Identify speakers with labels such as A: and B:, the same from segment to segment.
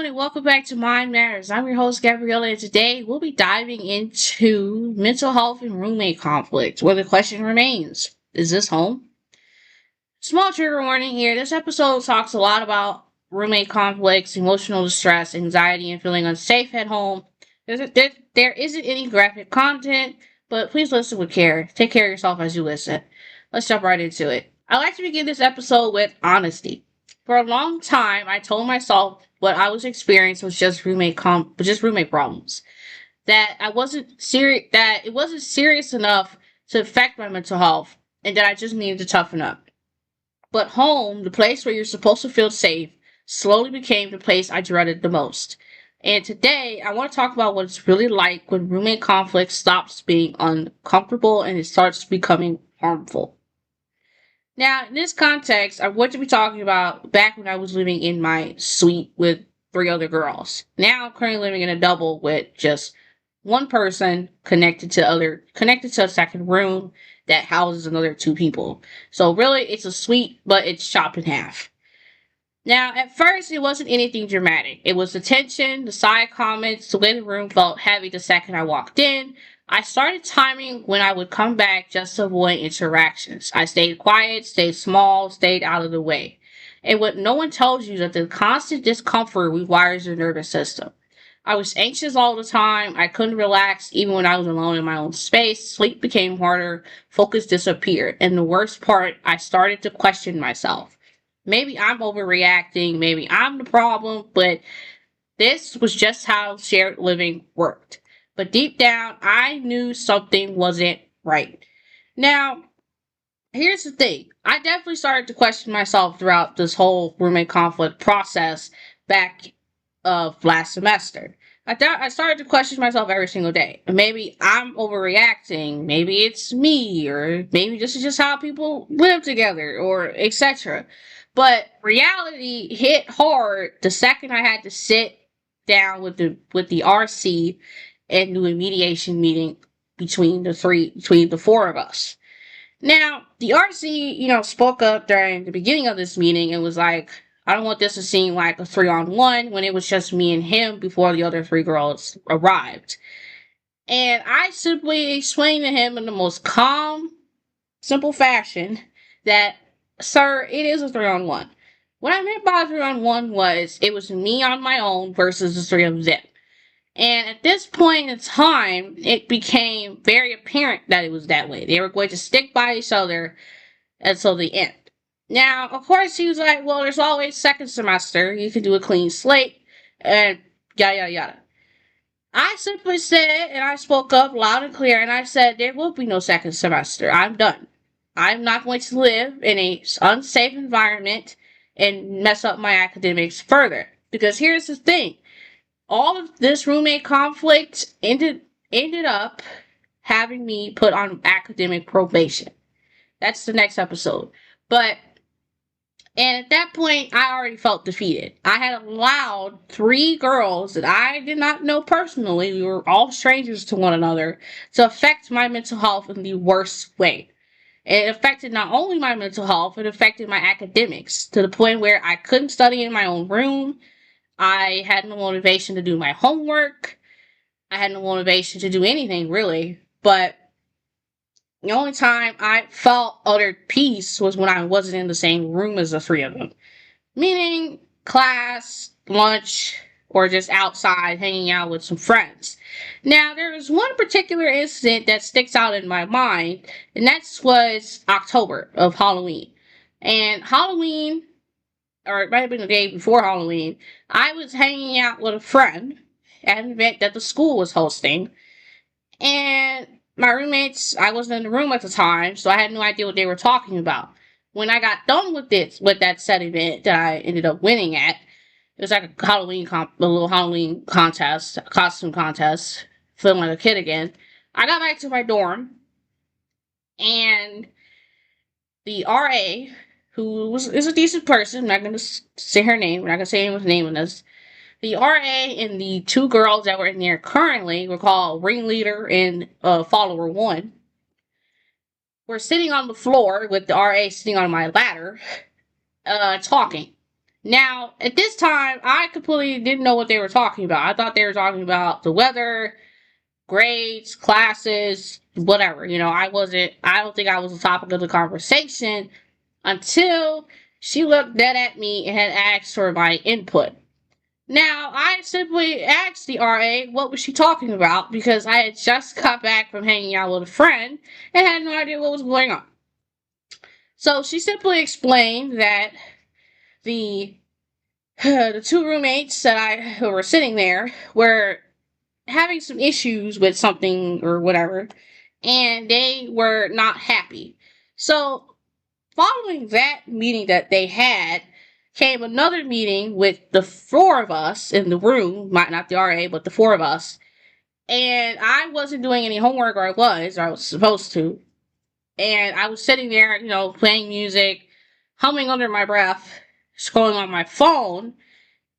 A: and welcome back to Mind Matters. I'm your host, Gabriella, and today we'll be diving into mental health and roommate conflict, where the question remains, is this home? Small trigger warning here. This episode talks a lot about roommate conflicts, emotional distress, anxiety, and feeling unsafe at home. There isn't any graphic content, but please listen with care. Take care of yourself as you listen. Let's jump right into it. I like to begin this episode with honesty. For a long time, I told myself what I was experiencing was just roommate problems. That I wasn't serious. That it wasn't serious enough to affect my mental health, and that I just needed to toughen up. But home, the place where you're supposed to feel safe, slowly became the place I dreaded the most. And today, I want to talk about what it's really like when roommate conflict stops being uncomfortable and it starts becoming harmful. Now, in this context, I'm going to be talking about back when I was living in my suite with three other girls. Now I'm currently living in a double with just one person connected to a second room that houses another two people. So really it's a suite, but it's chopped in half. Now, at first, it wasn't anything dramatic. It was the tension, the side comments, the way the room felt heavy the second I walked in. I started timing when I would come back just to avoid interactions. I stayed quiet, stayed small, stayed out of the way. And what no one tells you is that the constant discomfort rewires your nervous system. I was anxious all the time. I couldn't relax even when I was alone in my own space. Sleep became harder. Focus disappeared. And the worst part, I started to question myself. Maybe I'm overreacting. Maybe I'm the problem. But this was just how shared living worked. But deep down, I knew something wasn't right. Now, here's the thing. I definitely started to question myself throughout this whole roommate conflict process back of last semester. I started to question myself every single day. Maybe I'm overreacting. Maybe it's me, or maybe this is just how people live together, or etc. But reality hit hard the second I had to sit down with the RC and do a mediation meeting between the four of us. Now, the RC, spoke up during the beginning of this meeting and was like, I don't want this to seem like a 3-on-1 when it was just me and him before the other three girls arrived. And I simply explained to him in the most calm, simple fashion that, sir, it is a 3-on-1. What I meant by 3-on-1 was it was me on my own versus the three of them. And at this point in time, it became very apparent that it was that way. They were going to stick by each other until the end. Now, of course, he was like, well, there's always second semester. You can do a clean slate, and yada, yada, yada. I simply said, and I spoke up loud and clear, and I said, there will be no second semester. I'm done. I'm not going to live in a unsafe environment and mess up my academics further. Because here's the thing. All of this roommate conflict ended up having me put on academic probation. That's the next episode. And at that point, I already felt defeated. I had allowed three girls that I did not know personally, we were all strangers to one another, to affect my mental health in the worst way. It affected not only my mental health, it affected my academics to the point where I couldn't study in my own room. I had no motivation to do my homework. I had no motivation to do anything, really. But the only time I felt utter peace was when I wasn't in the same room as the three of them. Meaning class, lunch, or just outside hanging out with some friends. Now, there was one particular incident that sticks out in my mind, and that was October of Halloween. And Halloween, or it might have been the day before Halloween, I was hanging out with a friend at an event that the school was hosting. And my roommates, I wasn't in the room at the time, so I had no idea what they were talking about. When I got done with that said event that I ended up winning at, it was like a little Halloween contest, a costume contest, feeling like a kid again. I got back to my dorm, and the RA, who is a decent person, I'm not going to say her name, I'm not going to say anyone's name in this. The RA and the two girls that were in there currently were called Ringleader and Follower 1. We're sitting on the floor with the RA sitting on my ladder, talking. Now, at this time, I completely didn't know what they were talking about. I thought they were talking about the weather, grades, classes, whatever. I don't think I was the topic of the conversation until she looked dead at me and had asked for my input. Now, I simply asked the RA what was she talking about because I had just got back from hanging out with a friend and had no idea what was going on. So she simply explained that the the two roommates who were sitting there were having some issues with something or whatever, and they were not happy. So, following that meeting that they had, came another meeting with the four of us in the room, not the RA, but the four of us. And I wasn't doing any homework, or I was supposed to. And I was sitting there, playing music, humming under my breath, scrolling on my phone.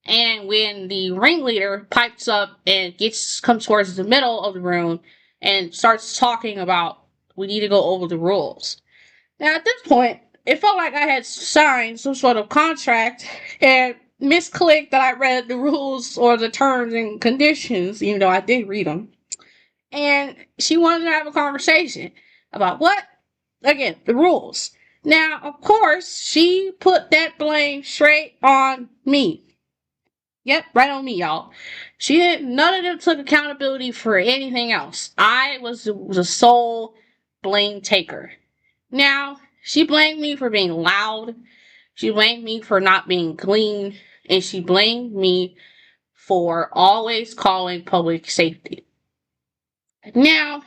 A: And when the ringleader pipes up and comes towards the middle of the room and starts talking about we need to go over the rules. Now at this point, it felt like I had signed some sort of contract and misclicked that I read the rules or the terms and conditions, even though I did read them. And she wanted to have a conversation about what? Again, the rules. Now, of course, she put that blame straight on me. Yep, right on me, y'all. None of them took accountability for anything else. I was the sole blame taker. Now, she blamed me for being loud. She blamed me for not being clean. And she blamed me for always calling public safety. Now,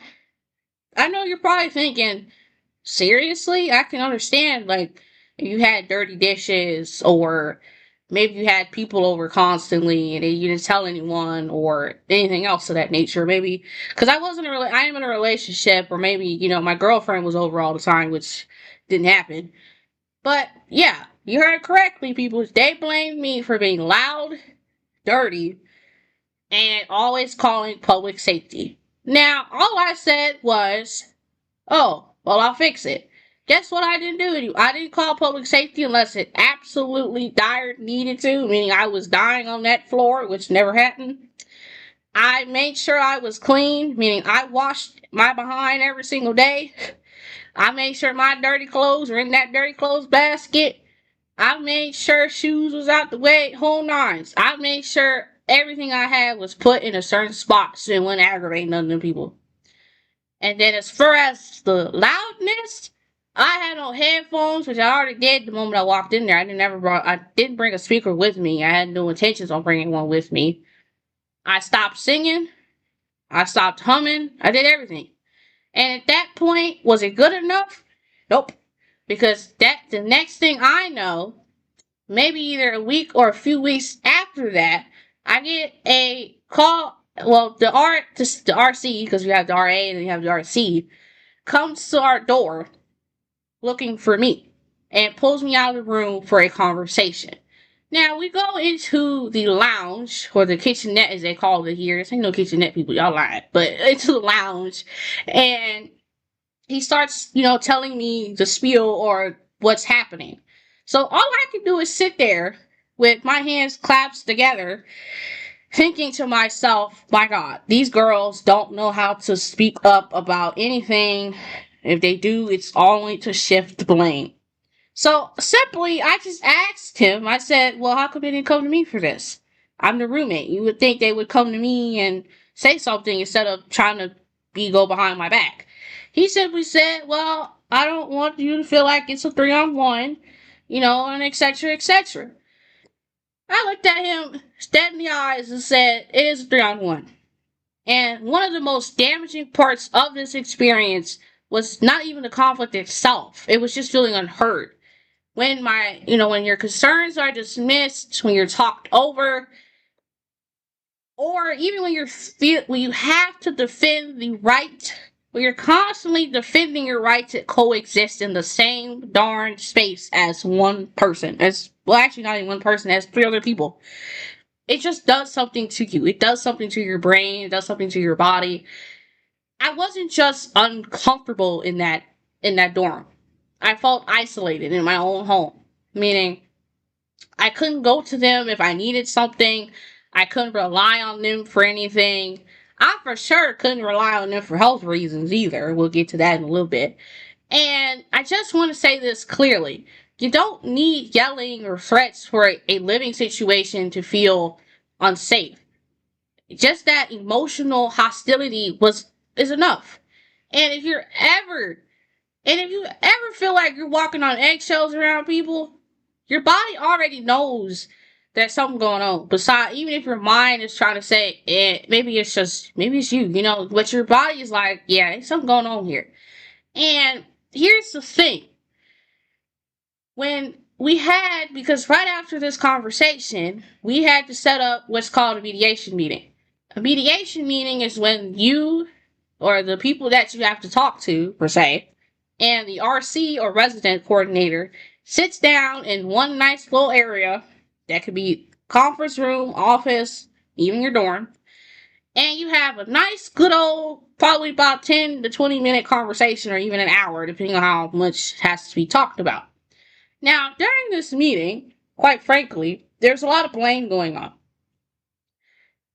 A: I know you're probably thinking, seriously? I can understand, like, if you had dirty dishes or maybe you had people over constantly and you didn't tell anyone or anything else of that nature. Maybe, because I am in a relationship, or maybe, my girlfriend was over all the time, which didn't happen. But yeah, you heard correctly, people. They blamed me for being loud, dirty, and always calling public safety. Now, all I said was, oh, well, I'll fix it. Guess what I didn't do? I didn't call public safety unless it absolutely dire needed to, meaning I was dying on that floor, which never happened. I made sure I was clean, meaning I washed my behind every single day. I made sure my dirty clothes were in that dirty clothes basket. I made sure shoes was out the way, whole nines. I made sure everything I had was put in a certain spot so it wouldn't aggravate none of them people. And then as far as the loudness, I had on headphones, which I already did the moment I walked in there. I didn't bring a speaker with me. I had no intentions on bringing one with me. I stopped singing. I stopped humming. I did everything. And at that point, was it good enough? Nope. Because the next thing I know, maybe either a week or a few weeks after that, I get a call. Well, the RC, because we have the RA and we have the RC, comes to our door looking for me and pulls me out of the room for a conversation. Now, we go into the lounge, or the kitchenette as they call it here. This ain't no kitchenette, people, y'all lying. But into the lounge, and he starts, telling me the spiel or what's happening. So all I can do is sit there with my hands clasped together, thinking to myself, my God, these girls don't know how to speak up about anything. If they do, it's only to shift the blame. So simply, I just asked him, I said, well, how come they didn't come to me for this? I'm the roommate. You would think they would come to me and say something instead of trying to go behind my back. He simply said, well, I don't want you to feel like it's a 3-on-1, and etc., etc. I looked at him dead in the eyes and said, it is a 3-on-1. And one of the most damaging parts of this experience was not even the conflict itself. It was just feeling unheard. When when your concerns are dismissed, when you're talked over, or even when you have to defend the right, when you're constantly defending your right to coexist in the same darn space as one person, actually not even one person, as 3 other people. It just does something to you. It does something to your brain. It does something to your body. I wasn't just uncomfortable in that dorm. I felt isolated in my own home, meaning I couldn't go to them if I needed something. I couldn't rely on them for anything. I for sure couldn't rely on them for health reasons either. We'll get to that in a little bit. And I just want to say this clearly. You don't need yelling or threats for a living situation to feel unsafe. Just that emotional hostility is enough. And if you ever feel like you're walking on eggshells around people, your body already knows there's something going on. Besides, even if your mind is trying to say, maybe it's you, but your body is like, yeah, there's something going on here. And here's the thing. Because right after this conversation, we had to set up what's called a mediation meeting. A mediation meeting is when you, or the people that you have to talk to, per se, and the RC or resident coordinator sits down in one nice little area that could be conference room, office, even your dorm, and you have a nice, good old, probably about 10 to 20 minute conversation, or even an hour, depending on how much has to be talked about. Now, during this meeting, quite frankly, there's a lot of blame going on.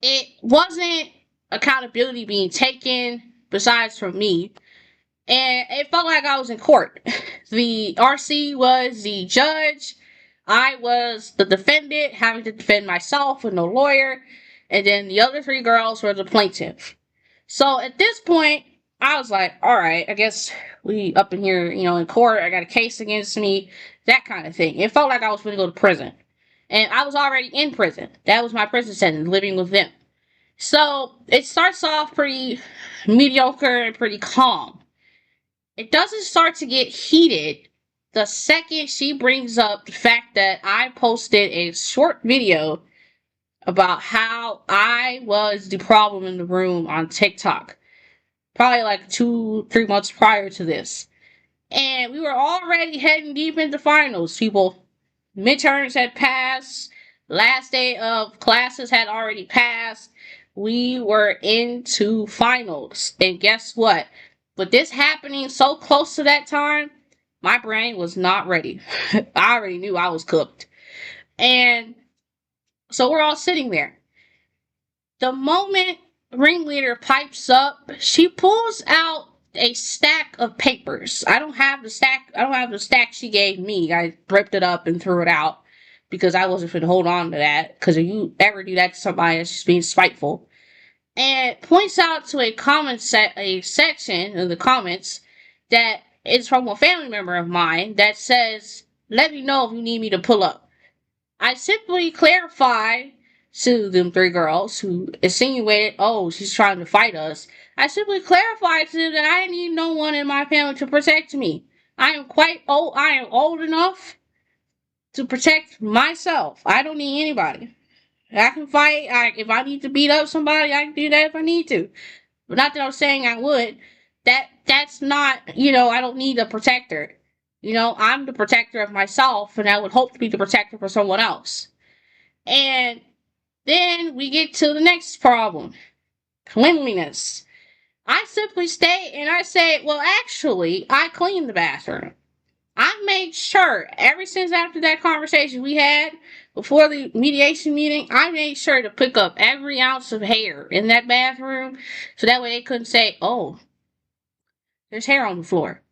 A: It wasn't accountability being taken, besides from me, and it felt like I was in court. The RC was the judge, I was the defendant, having to defend myself with no lawyer, and then the other three girls were the plaintiff. So at this point, I was like, alright, I guess we up in here, in court, I got a case against me, that kind of thing. It felt like I was going to go to prison. And I was already in prison. That was my prison sentence, living with them. So it starts off pretty mediocre and pretty calm. It doesn't start to get heated the second she brings up the fact that I posted a short video about how I was the problem in the room on TikTok. Probably like 2-3 months prior to this. And we were already heading deep into finals, people. Midterms had passed. Last day of classes had already passed. We were into finals. And guess what? With this happening so close to that time, my brain was not ready. I already knew I was cooked. And so we're all sitting there. The moment ringleader pipes up, she pulls out a stack of papers. I don't have the stack she gave me. I ripped it up and threw it out because I wasn't going to hold on to that. Because if you ever do that to somebody, it's just being spiteful. And points out to a section of the comments that is from a family member of mine that says, "Let me know if you need me to pull up." I simply clarified to them three girls who insinuated, oh, she's trying to fight us. I simply clarified to them that I need no one in my family to protect me. I am quite old. I am old enough to protect myself. I don't need anybody. I can fight. If I need to beat up somebody, I can do that if I need to. But not that I'm saying I would. That's not, I don't need a protector. I'm the protector of myself, and I would hope to be the protector for someone else. And then we get to the next problem. Cleanliness. I simply state and I say, well, actually, I cleaned the bathroom. I made sure, ever since after that conversation we had before the mediation meeting, I made sure to pick up every ounce of hair in that bathroom so that way they couldn't say, oh, there's hair on the floor.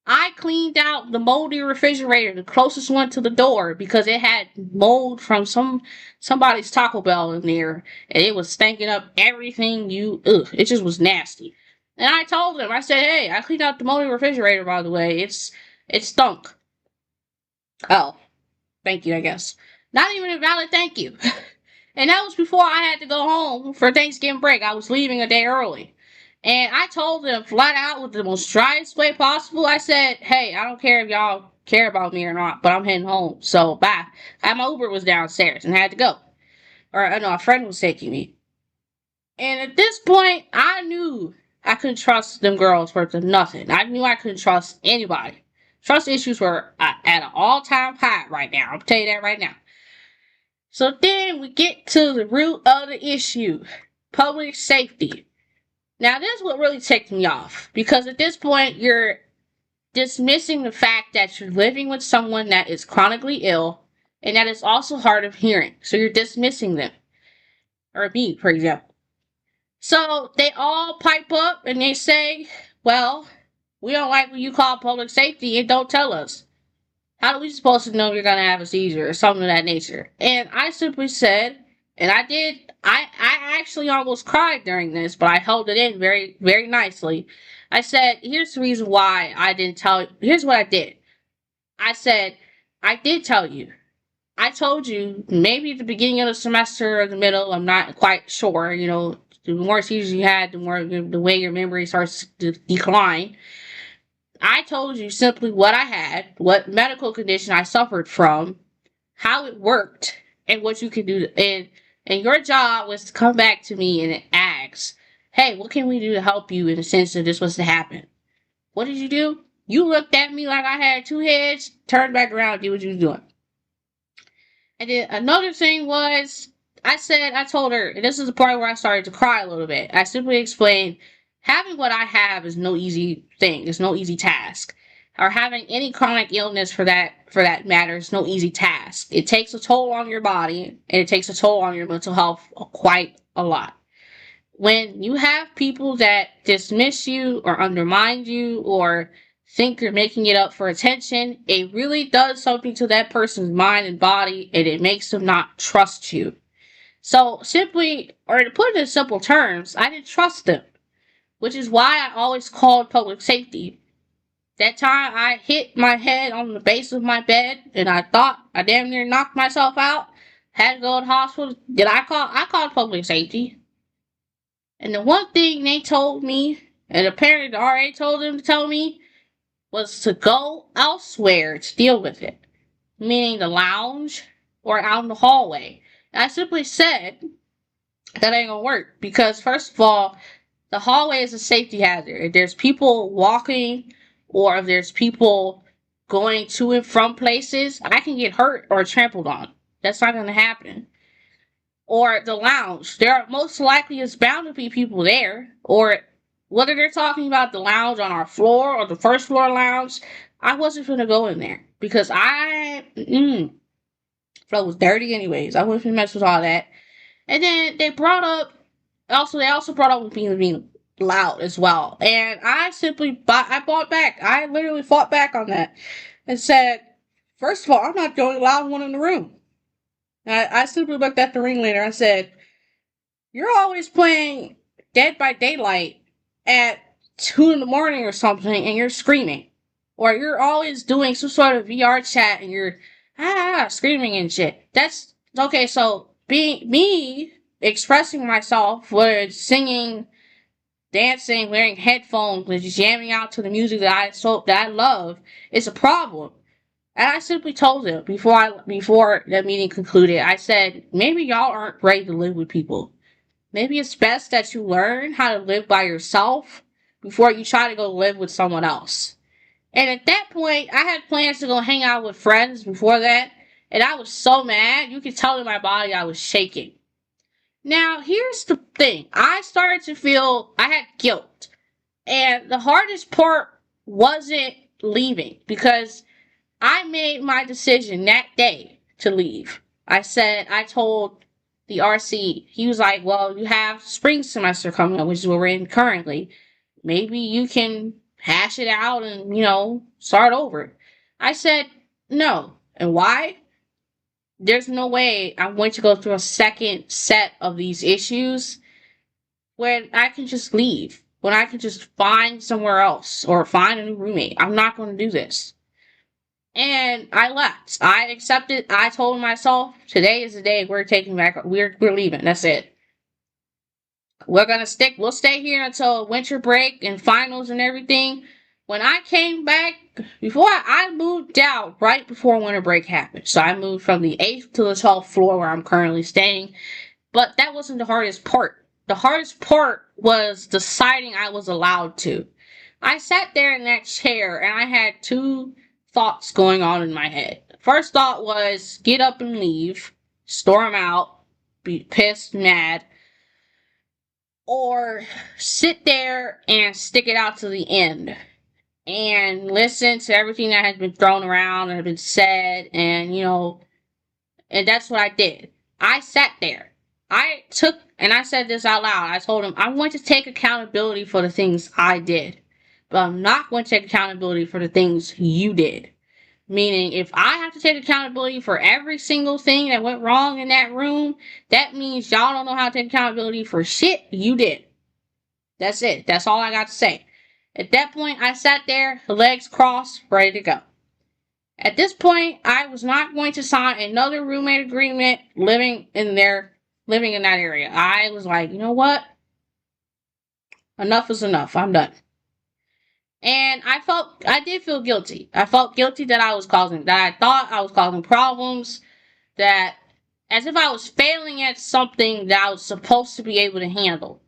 A: I cleaned out the moldy refrigerator, the closest one to the door, because it had mold from somebody's Taco Bell in there, and it was stinking up everything. It just was nasty. And I told them, I said, hey, I cleaned out the moldy refrigerator, by the way. It stunk. Oh, thank you, I guess. Not even a valid thank you. And that was before I had to go home for Thanksgiving break. I was leaving a day early. And I told them flat out with the most driest way possible. I said, hey, I don't care if y'all care about me or not, but I'm heading home. So, bye. My Uber was downstairs and I had to go. Or, no, a friend was taking me. And at this point, I knew I couldn't trust them girls worth of nothing. I knew I couldn't trust anybody. Trust issues were at an all-time high right now. I'll tell you that right now. So then we get to the root of the issue. Public safety. Now, this is what really ticked me off. Because at this point, you're dismissing the fact that you're living with someone that is chronically ill and that is also hard of hearing. So you're dismissing them, or me, for example. So they all pipe up and they say, well, we don't like what you call public safety and don't tell us. How are we supposed to know you're going to have a seizure or something of that nature? And I simply said, and I actually almost cried during this, but I held it in very, very nicely. I said, here's the reason why I didn't tell you. Here's what I did. I said, I did tell you. I told you maybe at the beginning of the semester or the middle, I'm not quite sure, the more seizures you had, the way your memory starts to decline. I told you simply what I had, what medical condition I suffered from, how it worked, and what you could do. And your job was to come back to me and ask, hey, what can we do to help you in the sense that this was to happen? What did you do? You looked at me like I had two heads, turned back around and did what you was doing. And then another thing was, I told her, and this is the part where I started to cry a little bit. I simply explained, having what I have is no easy thing. It's no easy task. Or having any chronic illness for that matter is no easy task. It takes a toll on your body, and it takes a toll on your mental health quite a lot. When you have people that dismiss you or undermine you or think you're making it up for attention, it really does something to that person's mind and body, and it makes them not trust you. So simply, or to put it in simple terms, I didn't trust them, which is why I always called public safety. That time I hit my head on the base of my bed, and I thought I damn near knocked myself out, had to go to the hospital. I called public safety. And the one thing they told me, and apparently the RA told them to tell me, was to go elsewhere to deal with it, meaning the lounge or out in the hallway. And I simply said, that ain't gonna work, because first of all, the hallway is a safety hazard. If there's people walking, or if there's people going to and from places, I can get hurt or trampled on. That's not gonna happen. Or the lounge, there most likely is bound to be people there, or whether they're talking about the lounge on our floor or the first floor lounge, I wasn't gonna go in there because floor was dirty anyways. I wasn't gonna mess with all that. And then they also brought up being loud as well. And I fought back. I literally fought back on that and said, first of all, I'm not the only loud one in the room. I simply looked at the ringleader and said, you're always playing Dead by Daylight at 2 in the morning or something and you're screaming. Or you're always doing some sort of VR chat and you're screaming and shit. That's okay, so being me expressing myself, whether it's singing, dancing, wearing headphones, just jamming out to the music that I love, is a problem. And I simply told them before the meeting concluded, I said, maybe y'all aren't ready to live with people. Maybe it's best that you learn how to live by yourself before you try to go live with someone else. And at that point, I had plans to go hang out with friends before that, and I was so mad, you could tell in my body I was shaking. Now, here's the thing. I started to feel I had guilt. And the hardest part wasn't leaving, because I made my decision that day to leave. I told the RC, he was like, well, you have spring semester coming up, which is what we're in currently. Maybe you can hash it out and, start over. I said, no. And why? There's no way I'm going to go through a second set of these issues when I can just leave, when I can just find somewhere else or find a new roommate. I'm not going to do this. And I left. I accepted. I told myself, today is the day we're leaving. That's it. We'll stay here until winter break and finals and everything. When I came back, I moved out right before winter break happened. So I moved from the 8th to the 12th floor where I'm currently staying. But that wasn't the hardest part. The hardest part was deciding I was allowed to. I sat there in that chair and I had two thoughts going on in my head. First thought was get up and leave, storm out, be pissed, mad, or sit there and stick it out to the end and listen to everything that has been thrown around and has been said and, And that's what I did. I sat there. I said this out loud. I told him, I'm going to take accountability for the things I did, but I'm not going to take accountability for the things you did. Meaning, if I have to take accountability for every single thing that went wrong in that room, that means y'all don't know how to take accountability for shit you did. That's it. That's all I got to say. At that point, I sat there, legs crossed, ready to go. At this point, I was not going to sign another roommate agreement living in that area. I was like, you know what? Enough is enough. I'm done. And I did feel guilty. I felt guilty that I thought I was causing problems, that as if I was failing at something that I was supposed to be able to handle,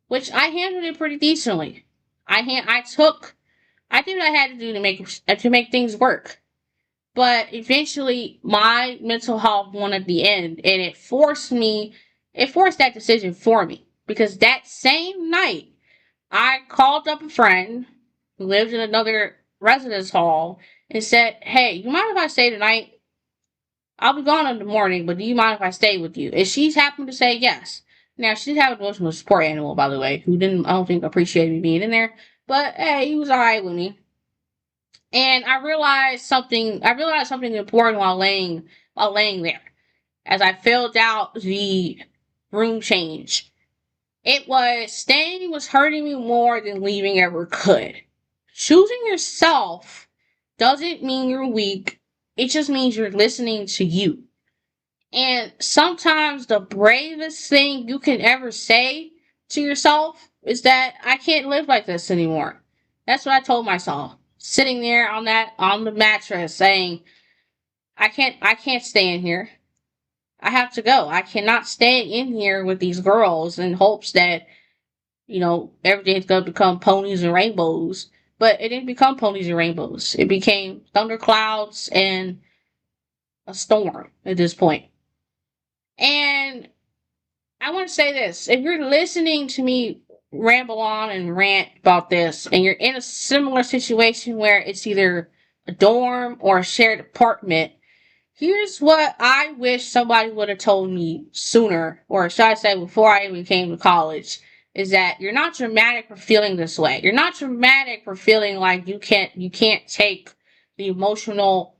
A: which I handled it pretty decently. I did what I had to do to make things work. But eventually, my mental health won at the end, and it forced that decision for me. Because that same night, I called up a friend who lived in another residence hall and said, hey, you mind if I stay tonight? I'll be gone in the morning, but do you mind if I stay with you? And she happened to say yes. Now, she did have an emotional support animal, by the way, who I don't think, appreciated me being in there. But, hey, he was alright with me. And I realized something important while laying there. As I filled out the room change. Staying was hurting me more than leaving ever could. Choosing yourself doesn't mean you're weak. It just means you're listening to you. And sometimes the bravest thing you can ever say to yourself is that I can't live like this anymore. That's what I told myself. Sitting there on the mattress saying, I can't stay in here. I have to go. I cannot stay in here with these girls in hopes that, everything's going to become ponies and rainbows. But it didn't become ponies and rainbows. It became thunderclouds and a storm at this point. And I want to say this. If you're listening to me ramble on and rant about this, and you're in a similar situation where it's either a dorm or a shared apartment, here's what I wish somebody would have told me sooner, or should I say before I even came to college, is that you're not dramatic for feeling this way. You're not dramatic for feeling like you can't take the emotional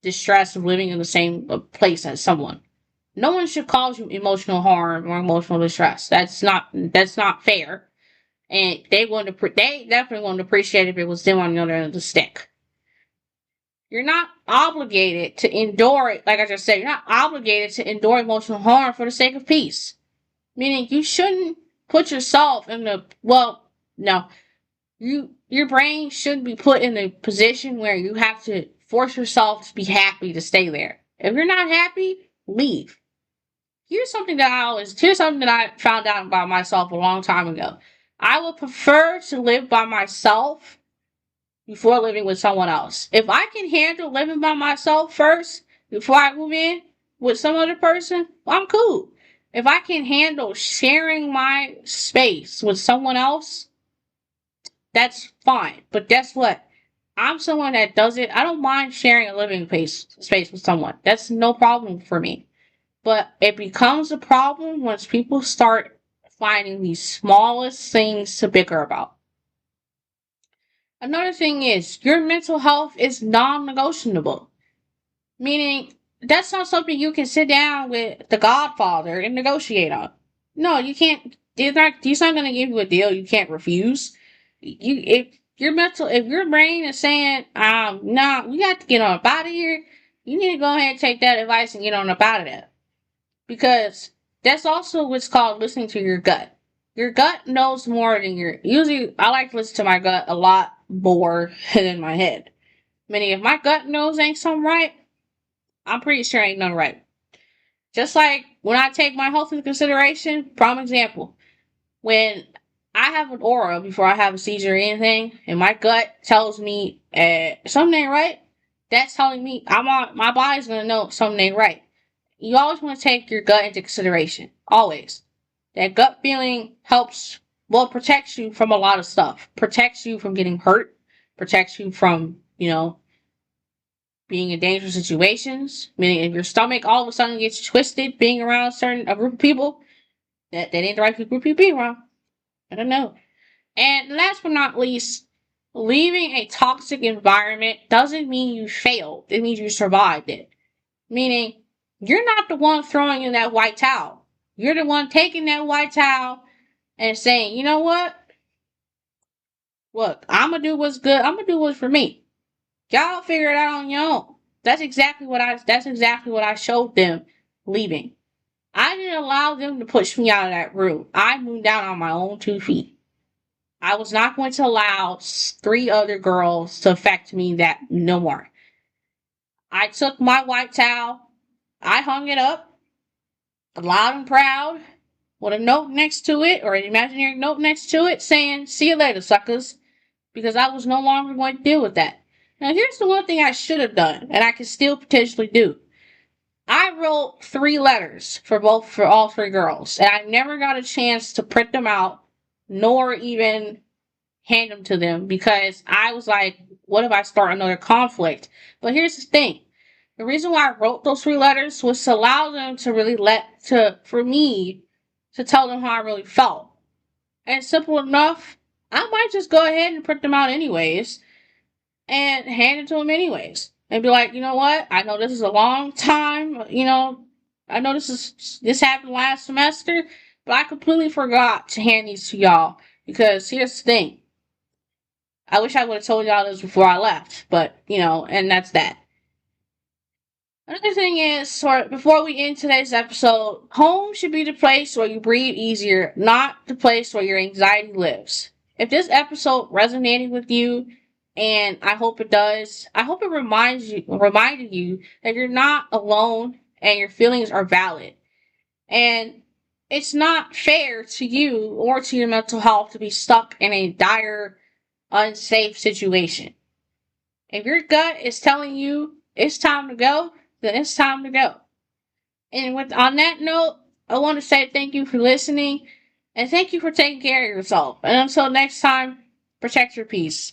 A: distress of living in the same place as someone. No one should cause you emotional harm or emotional distress. That's not fair. And they definitely wouldn't appreciate it if it was them on the other end of the stick. You're not obligated to endure it. Like I just said, you're not obligated to endure emotional harm for the sake of peace. Meaning you shouldn't put yourself in your brain shouldn't be put in a position where you have to force yourself to be happy to stay there. If you're not happy, leave. Here's something that I found out about myself a long time ago. I would prefer to live by myself before living with someone else. If I can handle living by myself first before I move in with some other person, I'm cool. If I can handle sharing my space with someone else, that's fine. But guess what? I'm someone that does it. I don't mind sharing a living space with someone. That's no problem for me. But it becomes a problem once people start finding the smallest things to bicker about. Another thing is, your mental health is non-negotiable. Meaning, that's not something you can sit down with the Godfather and negotiate on. No, you can't. He's not going to give you a deal you can't refuse. If your brain is saying, nah, we got to get on up out of here, you need to go ahead and take that advice and get on up out of there. Because that's also what's called listening to your gut. Your gut knows more than usually I like to listen to my gut a lot more than my head. Meaning if my gut knows ain't something right, I'm pretty sure ain't nothing right. Just like when I take my health into consideration, prime example, when I have an aura before I have a seizure or anything, and my gut tells me something ain't right, that's telling me my body's gonna know something ain't right. You always want to take your gut into consideration. Always. That gut feeling protects you from a lot of stuff. Protects you from getting hurt. Protects you from, being in dangerous situations, meaning if your stomach all of a sudden gets twisted being around a group of people, that ain't the right group of people around. I don't know. And last but not least, leaving a toxic environment doesn't mean you failed. It means you survived it. Meaning, you're not the one throwing in that white towel. You're the one taking that white towel and saying, you know what? Look, I'm gonna do what's good. I'm gonna do what's for me. Y'all figure it out on your own. That's exactly what I showed them leaving. I didn't allow them to push me out of that room. I moved down on my own 2 feet. I was not going to allow 3 other girls to affect me that no more. I took my white towel, I hung it up, loud and proud, with a note next to it, or an imaginary note next to it, saying, "See you later, suckers," because I was no longer going to deal with that. Now, here's the one thing I should have done, and I can still potentially do. I wrote 3 letters for all 3 girls, and I never got a chance to print them out, nor even hand them to them, because I was like, what if I start another conflict? But here's the thing. The reason why I wrote those 3 letters was to allow them to really for me to tell them how I really felt. And simple enough, I might just go ahead and print them out anyways and hand it to them anyways. And be like, you know what? I know this is a long time, I know this happened last semester, but I completely forgot to hand these to y'all. Because here's the thing. I wish I would have told y'all this before I left, but, and that's that. Another thing is, before we end today's episode, home should be the place where you breathe easier, not the place where your anxiety lives. If this episode resonated with you, and I hope it does, I hope it reminded you that you're not alone and your feelings are valid. And it's not fair to you or to your mental health to be stuck in a dire, unsafe situation. If your gut is telling you it's time to go, then it's time to go. And on that note, I want to say thank you for listening and thank you for taking care of yourself. And until next time, protect your peace.